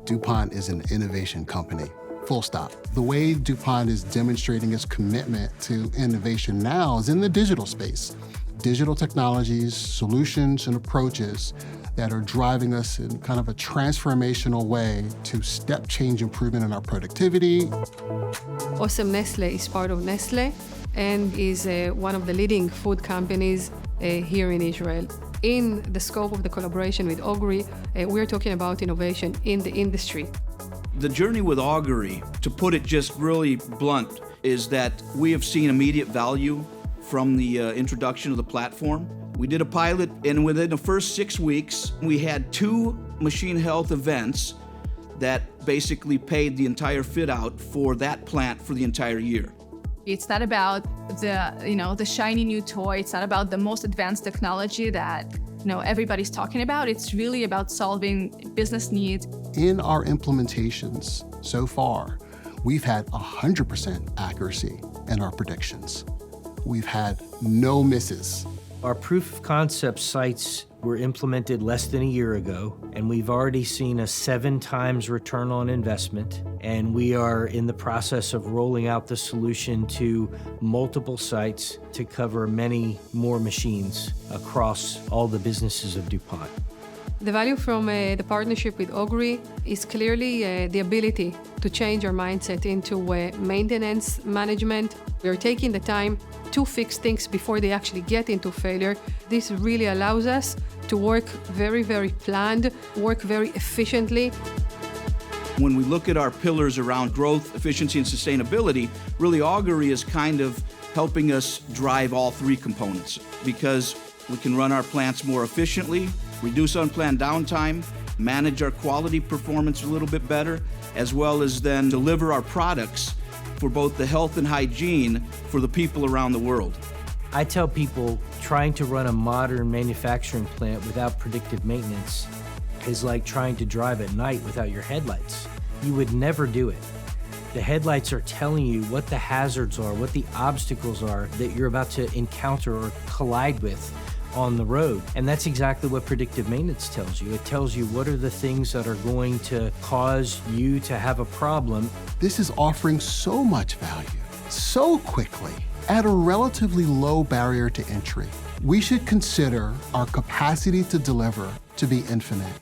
DuPont is an innovation company, full stop. The way DuPont is demonstrating its commitment to innovation now is in the digital space. Digital technologies, solutions, and approaches that are driving us in kind of a transformational way to step change improvement in our productivity. Osem Nestle is part of Nestle and is one of the leading food companies here in Israel. In the scope of the collaboration with Augury, we're talking about innovation in the industry. The journey with Augury, to put it just really blunt, is that we have seen immediate value from the introduction of the platform. We did a pilot, and within the first 6 weeks, we had 2 machine health events that basically paid the entire fit out for that plant for the entire year. It's not about the shiny new toy. It's not about the most advanced technology that everybody's talking about. It's really about solving business needs. In our implementations so far, we've had 100% accuracy in our predictions. We've had no misses. Our proof of concept sites were implemented less than a year ago, and we've already seen a 7 times return on investment, and we are in the process of rolling out the solution to multiple sites to cover many more machines across all the businesses of DuPont. The value from the partnership with Augury is clearly the ability to change our mindset into maintenance management. We're taking the time to fix things before they actually get into failure. This really allows us to work very, very planned, work very efficiently. When we look at our pillars around growth, efficiency, and sustainability, really Augury is kind of helping us drive all 3 components, because we can run our plants more efficiently, reduce unplanned downtime, manage our quality performance a little bit better, as well as then deliver our products for both the health and hygiene for the people around the world. I tell people trying to run a modern manufacturing plant without predictive maintenance is like trying to drive at night without your headlights. You would never do it. The headlights are telling you what the hazards are, what the obstacles are that you're about to encounter or collide with on the road. And that's exactly what predictive maintenance tells you. It tells you what are the things that are going to cause you to have a problem. This is offering so much value, so quickly, at a relatively low barrier to entry. We should consider our capacity to deliver to be infinite.